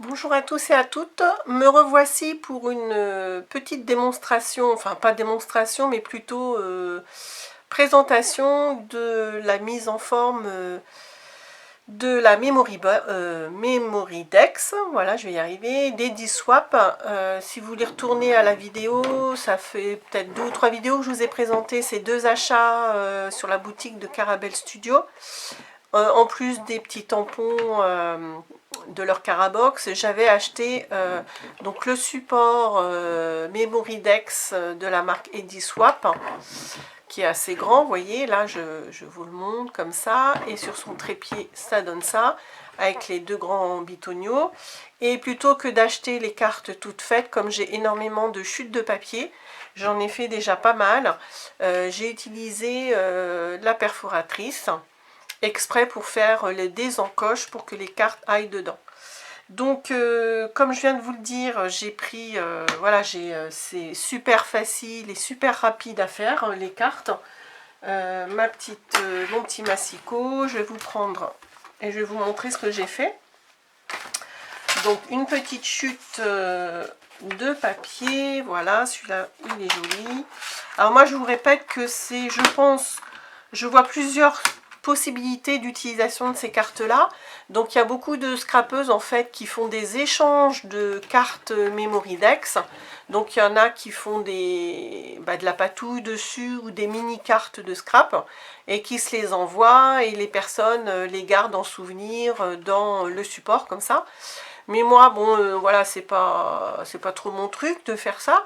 Bonjour à tous et à toutes, me revoici pour une petite démonstration, enfin pas démonstration mais plutôt présentation de la mise en forme de la Memory Dex, voilà je vais y arriver, d'Ediswap. Si vous voulez retourner à la vidéo, ça fait peut-être 2 ou 3 vidéos que je vous ai présenté ces deux achats sur la boutique de Caramel Studio. En plus des petits tampons de leur Carabox, j'avais acheté donc le support Memory Dex de la marque Ediswap, qui est assez grand, vous voyez, là je vous le montre comme ça, et sur son trépied ça donne ça, avec les deux grands bitoniaux. Et plutôt que d'acheter les cartes toutes faites, comme j'ai énormément de chutes de papier, j'en ai fait déjà pas mal, j'ai utilisé la perforatrice, exprès pour faire les désencoches pour que les cartes aillent dedans. Donc comme je viens de vous le dire, j'ai pris, voilà, c'est super facile et super rapide à faire les cartes. Mon petit massicot, je vais vous prendre et je vais vous montrer ce que j'ai fait. Donc une petite chute de papier, voilà, celui-là il est joli. Alors moi je vous répète que c'est, je vois plusieurs possibilités d'utilisation de ces cartes là. Donc il y a beaucoup de scrapeuses en fait qui font des échanges de cartes Memory Dex. Donc il y en a qui font de la patouille dessus ou des mini cartes de scrap et qui se les envoient et les personnes les gardent en souvenir dans le support comme ça. Mais moi, bon, voilà, c'est pas trop mon truc de faire ça.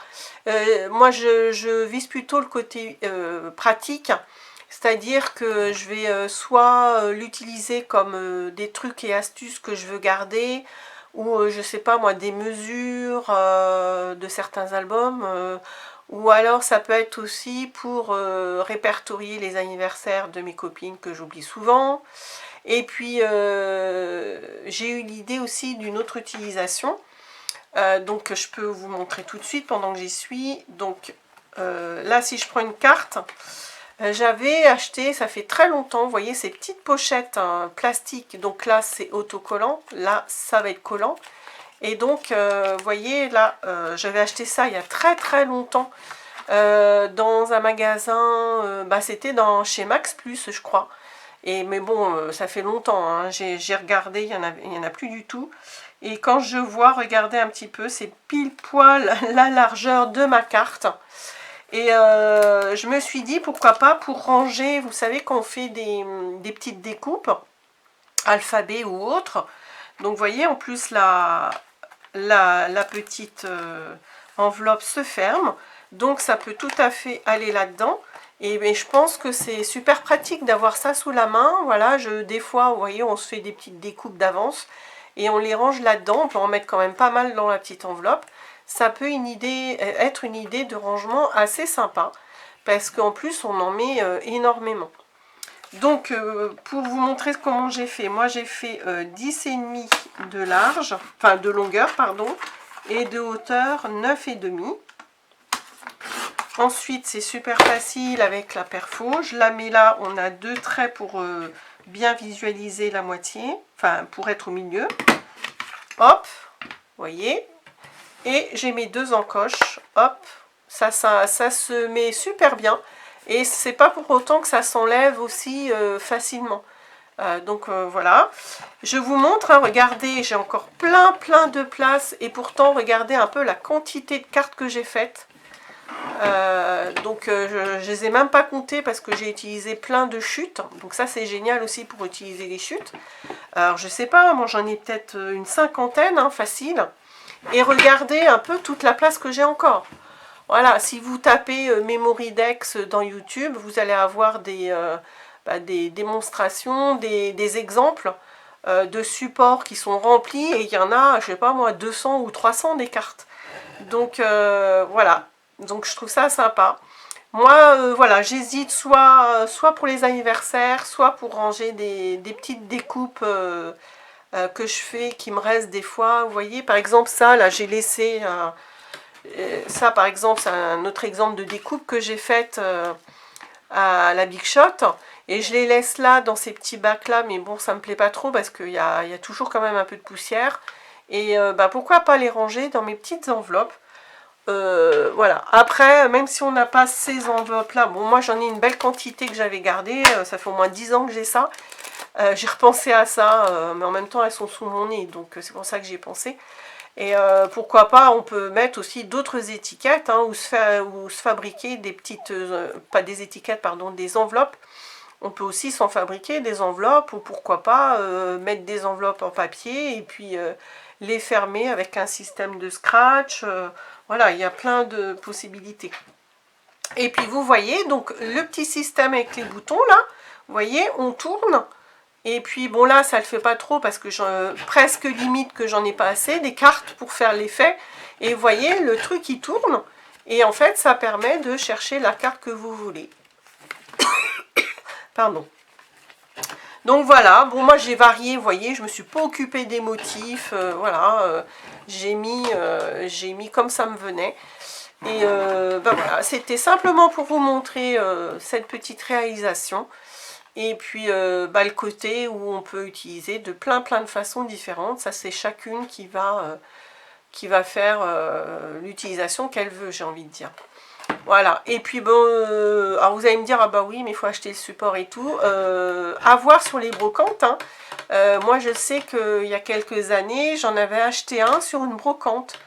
Moi, je vise plutôt le côté pratique, c'est-à-dire que je vais soit l'utiliser comme des trucs et astuces que je veux garder, ou je sais pas moi, des mesures de certains albums, ou alors ça peut être aussi pour répertorier les anniversaires de mes copines que j'oublie souvent. Et puis j'ai eu l'idée aussi d'une autre utilisation, donc je peux vous montrer tout de suite pendant que j'y suis. Donc là, si je prends une carte, j'avais acheté, ça fait très longtemps, vous voyez ces petites pochettes plastiques, donc là c'est autocollant, là ça va être collant. Et donc vous voyez là, j'avais acheté ça il y a très longtemps dans un magasin, c'était chez Max Plus je crois. Mais bon, ça fait longtemps, hein. J'ai regardé, il y en a plus du tout. Et quand je vois, regardez un petit peu, c'est pile poil la largeur de ma carte. Et je me suis dit, pourquoi pas, pour ranger, vous savez, quand on fait des petites découpes, alphabet ou autre. Donc, vous voyez, en plus, la petite enveloppe se ferme. Donc, ça peut tout à fait aller là-dedans. Et je pense que c'est super pratique d'avoir ça sous la main. Voilà, des fois, vous voyez, on se fait des petites découpes d'avance et on les range là-dedans. On peut en mettre quand même pas mal dans la petite enveloppe. Ça peut être une idée de rangement assez sympa parce qu'en plus, on en met énormément. Donc, pour vous montrer comment j'ai fait, moi j'ai fait 10,5 de large, enfin de longueur, pardon, et de hauteur 9,5. Ensuite, c'est super facile avec la perfo. Je la mets là, on a deux traits pour bien visualiser la moitié, enfin pour être au milieu. Hop, vous voyez. Et j'ai mes deux encoches, hop, ça se met super bien. Et c'est pas pour autant que ça s'enlève aussi facilement. Donc voilà, je vous montre, hein, regardez, j'ai encore plein de place et pourtant regardez un peu la quantité de cartes que j'ai faites. Je les ai même pas comptées parce que j'ai utilisé plein de chutes, donc ça c'est génial aussi pour utiliser les chutes. Alors je sais pas, moi j'en ai peut-être une cinquantaine, hein, facile, et regardez un peu toute la place que j'ai encore. Voilà, si vous tapez Memory Dex dans YouTube, vous allez avoir des démonstrations, des exemples de supports qui sont remplis, et il y en a, je sais pas moi, 200 ou 300 des cartes. Donc voilà, donc je trouve ça sympa. Moi, voilà, j'hésite soit pour les anniversaires, soit pour ranger des petites découpes que je fais, qui me restent des fois. Vous voyez, par exemple, ça, là, j'ai laissé... ça, par exemple, c'est un autre exemple de découpe que j'ai faite à la Big Shot. Et je les laisse là, dans ces petits bacs là, mais bon, ça me plaît pas trop parce qu'il y a toujours quand même un peu de poussière. Et pourquoi pas les ranger dans mes petites enveloppes. Voilà, après, même si on n'a pas ces enveloppes-là, bon, moi j'en ai une belle quantité que j'avais gardée, ça fait au moins 10 ans que j'ai ça. J'ai repensé à ça, mais en même temps elles sont sous mon nez, donc c'est pour ça que j'ai pensé. Et pourquoi pas, on peut mettre aussi d'autres étiquettes, hein, ou se fabriquer des petites, pas des étiquettes, pardon, des enveloppes. On peut aussi s'en fabriquer des enveloppes, ou pourquoi pas mettre des enveloppes en papier, et puis les fermer avec un système de scratch. Voilà, il y a plein de possibilités. Et puis vous voyez, donc le petit système avec les boutons là, vous voyez, on tourne. Et puis bon là, ça le fait pas trop parce que presque limite que j'en ai pas assez, des cartes pour faire l'effet. Et vous voyez, le truc il tourne. Et en fait, ça permet de chercher la carte que vous voulez. Pardon. Donc voilà, bon moi j'ai varié, vous voyez, je me suis pas occupée des motifs, voilà, j'ai mis comme ça me venait. Et voilà, c'était simplement pour vous montrer cette petite réalisation. Et puis le côté où on peut utiliser de plein de façons différentes. Ça c'est chacune qui va faire l'utilisation qu'elle veut, j'ai envie de dire. Voilà, et puis bon, alors vous allez me dire, ah bah oui, mais il faut acheter le support et tout. À voir sur les brocantes, hein. Moi je sais qu'il y a quelques années, j'en avais acheté un sur une brocante.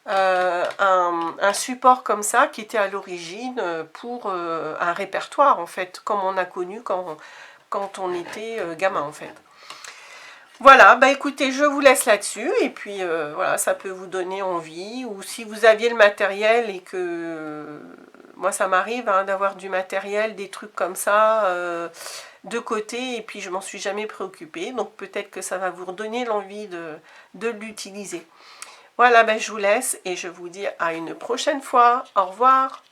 Un support comme ça qui était à l'origine pour un répertoire en fait, comme on a connu quand on était gamin en fait. Voilà, bah écoutez, je vous laisse là-dessus, et puis voilà, ça peut vous donner envie, ou si vous aviez le matériel et que... moi ça m'arrive hein, d'avoir du matériel, des trucs comme ça, de côté, et puis je m'en suis jamais préoccupée, donc peut-être que ça va vous redonner l'envie de l'utiliser. Voilà, ben je vous laisse, et je vous dis à une prochaine fois. Au revoir.